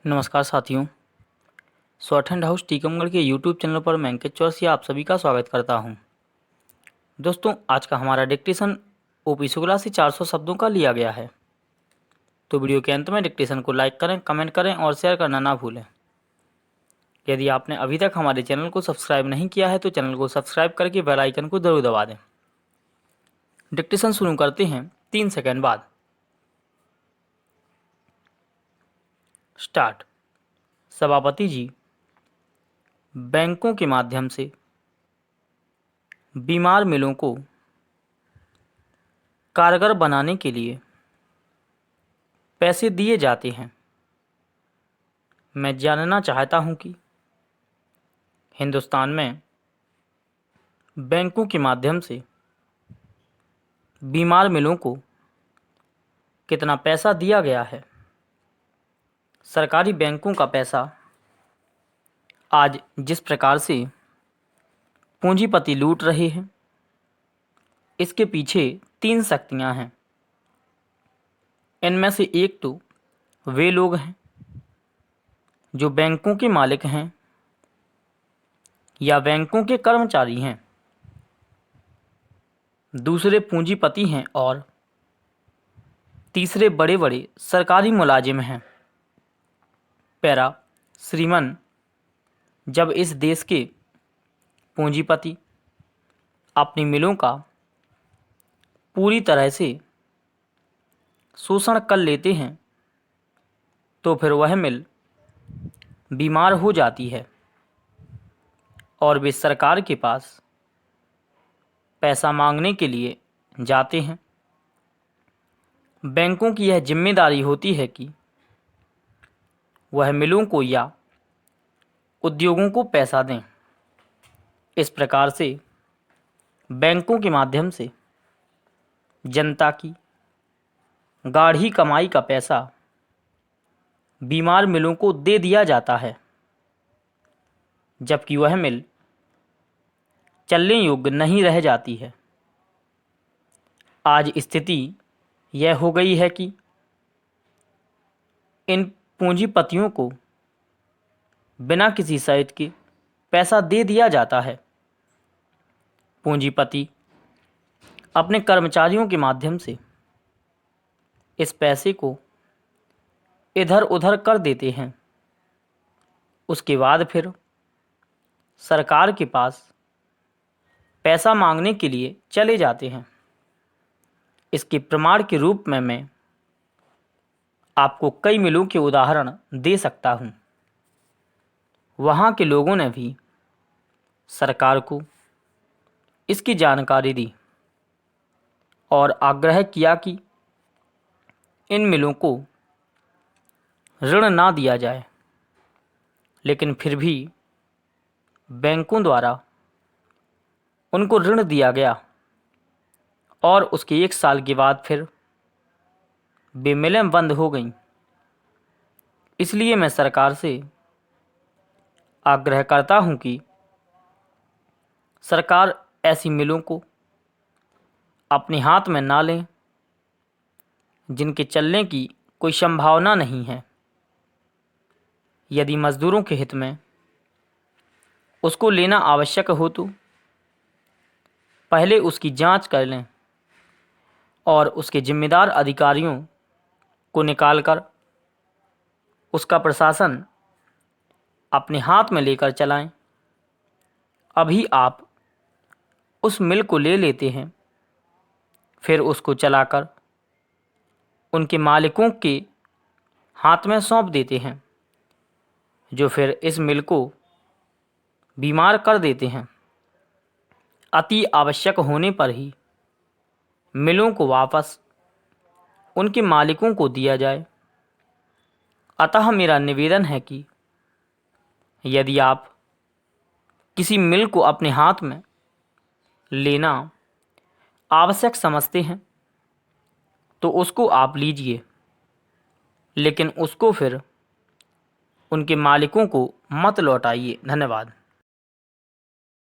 नमस्कार साथियों। Short hand house Tikamgarh के यूट्यूब चैनल पर मैं अंकित चौरसिया आप सभी का स्वागत करता हूं। दोस्तों, आज का हमारा डिक्टेशन ओपी शुक्ला से 400 शब्दों का लिया गया है। तो वीडियो के अंत में डिक्टेशन को लाइक करें, कमेंट करें और शेयर करना ना भूलें। यदि आपने अभी तक हमारे चैनल को सब्सक्राइब नहीं किया है तो चैनल को सब्सक्राइब करके बेल आइकन को जरूर दबा दें। डिक्टेशन शुरू करते हैं 3 सेकंड बाद। स्टार्ट। सभापति जी, बैंकों के माध्यम से बीमार मिलों को कारगर बनाने के लिए पैसे दिए जाते हैं। मैं जानना चाहता हूं कि हिंदुस्तान में बैंकों के माध्यम से बीमार मिलों को कितना पैसा दिया गया है। सरकारी बैंकों का पैसा आज जिस प्रकार से पूंजीपति लूट रहे हैं, इसके पीछे 3 शक्तियां हैं। इनमें से एक तो वे लोग हैं जो बैंकों के मालिक हैं या बैंकों के कर्मचारी हैं। दूसरे पूंजीपति हैं और तीसरे बड़े बड़े सरकारी मुलाजिम हैं। पैरा श्रीमान, जब इस देश के पूंजीपति अपनी मिलों का पूरी तरह से शोषण कर लेते हैं तो फिर वह मिल बीमार हो जाती है और वे सरकार के पास पैसा मांगने के लिए जाते हैं। बैंकों की यह जिम्मेदारी होती है कि वह मिलों को या उद्योगों को पैसा दें। इस प्रकार से बैंकों के माध्यम से जनता की गाढ़ी कमाई का पैसा बीमार मिलों को दे दिया जाता है, जबकि वह मिल चलने योग्य नहीं रह जाती है। आज स्थिति यह हो गई है कि इन पूंजीपतियों को बिना किसी शर्त के पैसा दे दिया जाता है। पूंजीपति अपने कर्मचारियों के माध्यम से इस पैसे को इधर उधर कर देते हैं। उसके बाद फिर सरकार के पास पैसा मांगने के लिए चले जाते हैं। इसके प्रमाण के रूप में मैं आपको कई मिलों के उदाहरण दे सकता हूं। वहां के लोगों ने भी सरकार को इसकी जानकारी दी और आग्रह किया कि इन मिलों को ऋण ना दिया जाए, लेकिन फिर भी बैंकों द्वारा उनको ऋण दिया गया और उसके 1 साल के बाद फिर वे मिलें बंद हो गईं। इसलिए मैं सरकार से आग्रह करता हूं कि सरकार ऐसी मिलों को अपने हाथ में ना लें जिनके चलने की कोई संभावना नहीं है। यदि मजदूरों के हित में उसको लेना आवश्यक हो तो पहले उसकी जांच कर लें और उसके जिम्मेदार अधिकारियों को निकालकर उसका प्रशासन अपने हाथ में लेकर चलाएं। अभी आप उस मिल को ले लेते हैं, फिर उसको चलाकर उनके मालिकों के हाथ में सौंप देते हैं, जो फिर इस मिल को बीमार कर देते हैं। अति आवश्यक होने पर ही मिलों को वापस उनके मालिकों को दिया जाए। अतः मेरा निवेदन है कि यदि आप किसी मिल को अपने हाथ में लेना आवश्यक समझते हैं तो उसको आप लीजिए, लेकिन उसको फिर उनके मालिकों को मत लौटाइए। धन्यवाद।